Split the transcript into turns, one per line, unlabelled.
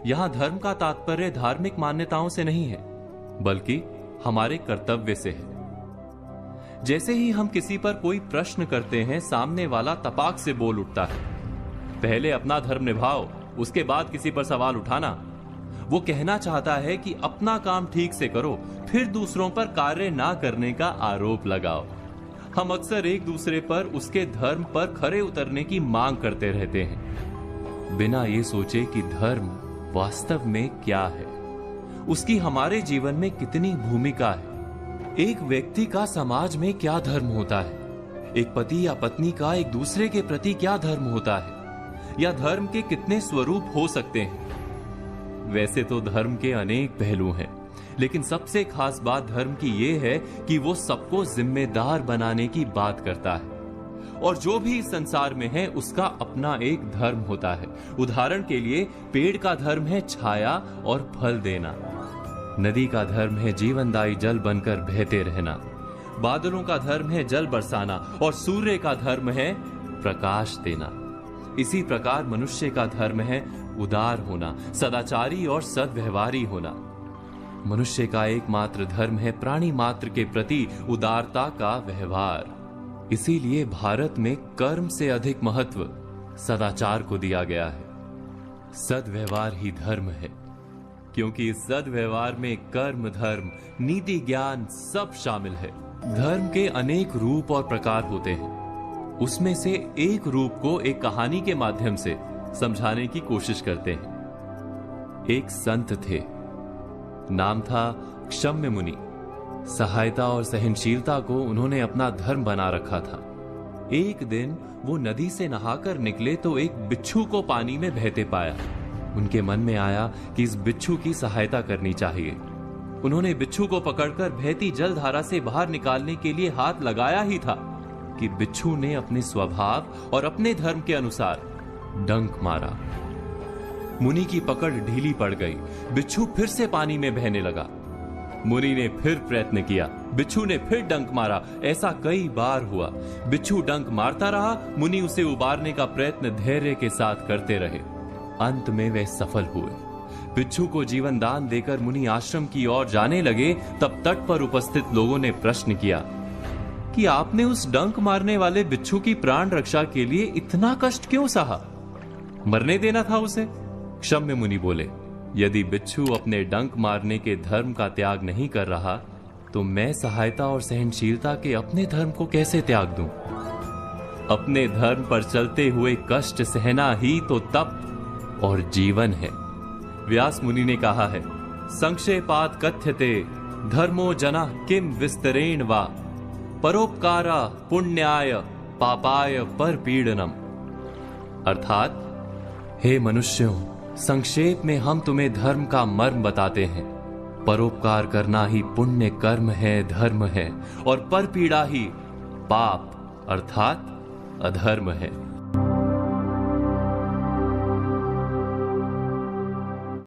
यहां धर्म का तात्पर्य धार्मिक मान्यताओं से नहीं है, बल्कि हमारे कर्तव्य से है। जैसे ही हम किसी पर कोई प्रश्न करते हैं, सामने वाला तपाक से बोल उठता है, पहले अपना धर्म निभाओ, उसके बाद किसी पर सवाल उठाना। वो कहना चाहता है कि अपना काम ठीक से करो, फिर दूसरों पर कार्य ना करने का आरोप लगाओ। हम अक्सर एक दूसरे पर उसके धर्म पर खरे उतरने की मांग करते रहते हैं, बिना ये सोचे कि धर्म वास्तव में क्या है, उसकी हमारे जीवन में कितनी भूमिका है। एक व्यक्ति का समाज में क्या धर्म होता है, एक पति या पत्नी का एक दूसरे के प्रति क्या धर्म होता है, या धर्म के कितने स्वरूप हो सकते हैं। वैसे तो धर्म के अनेक पहलू हैं, लेकिन सबसे खास बात धर्म की यह है कि वो सबको जिम्मेदार बनाने की बात करता है। और जो भी इस संसार में है उसका अपना एक धर्म होता है। उदाहरण के लिए पेड़ का धर्म है छाया और फल देना, नदी का धर्म है जीवनदायी जल बनकर बहते रहना, बादलों का धर्म है जल बरसाना, और सूर्य का धर्म है प्रकाश देना। इसी प्रकार मनुष्य का धर्म है उदार होना, सदाचारी और सद्व्यवहारी होना। मनुष्य का एकमात्र धर्म है प्राणी मात्र के प्रति उदारता का व्यवहार। इसीलिए भारत में कर्म से अधिक महत्व सदाचार को दिया गया है। सद्व्यवहार ही धर्म है, क्योंकि इस सद्व्यवहार में कर्म, धर्म, नीति, ज्ञान सब शामिल है। धर्म के अनेक रूप और प्रकार होते हैं, उसमें से एक रूप को एक कहानी के माध्यम से समझाने की कोशिश करते हैं। एक संत थे, नाम था क्षम्य मुनि। सहायता और सहनशीलता को उन्होंने अपना धर्म बना रखा था। एक दिन वो नदी से नहाकर निकले तो एक बिच्छू को पानी में बहते पाया। उनके मन में आया कि इस बिच्छू की सहायता करनी चाहिए। उन्होंने बिच्छू को पकड़कर बहती जलधारा से बाहर निकालने के लिए हाथ लगाया ही था कि बिच्छू ने अपने स्वभाव और अपने धर्म के अनुसार डंक मारा। मुनि की पकड़ ढीली पड़ गई, बिच्छू फिर से पानी में बहने लगा। मुनि ने फिर प्रयत्न किया, बिच्छू ने फिर डंक मारा। ऐसा कई बार हुआ। बिच्छू डंक मारता रहा, मुनि उसे उबारने का प्रयत्न धैर्य के साथ करते रहे। अंत में वे सफल हुए। बिच्छू को जीवन दान देकर मुनि आश्रम की ओर जाने लगे, तब तट पर उपस्थित लोगों ने प्रश्न किया कि आपने उस डंक मारने वाले बिच्छू की प्राण रक्षा के लिए इतना कष्ट क्यों सहा? मरने देना था उसे। क्षम्य मुनि बोले, यदि बिच्छू अपने डंक मारने के धर्म का त्याग नहीं कर रहा, तो मैं सहायता और सहनशीलता के अपने धर्म को कैसे त्याग दूं? अपने धर्म पर चलते हुए कष्ट सहना ही तो तप और जीवन है। व्यास मुनि ने कहा है, संक्षेपात कथ्यते धर्मो जना किम विस्तरेण वा परोपकारा पुण्याय पापाय पर पीड़नम। अर्थात, हे मनुष्यों, संक्षेप में हम तुम्हें धर्म का मर्म बताते हैं। परोपकार करना ही पुण्य कर्म है, धर्म है, और परपीड़ा ही पाप अर्थात अधर्म है।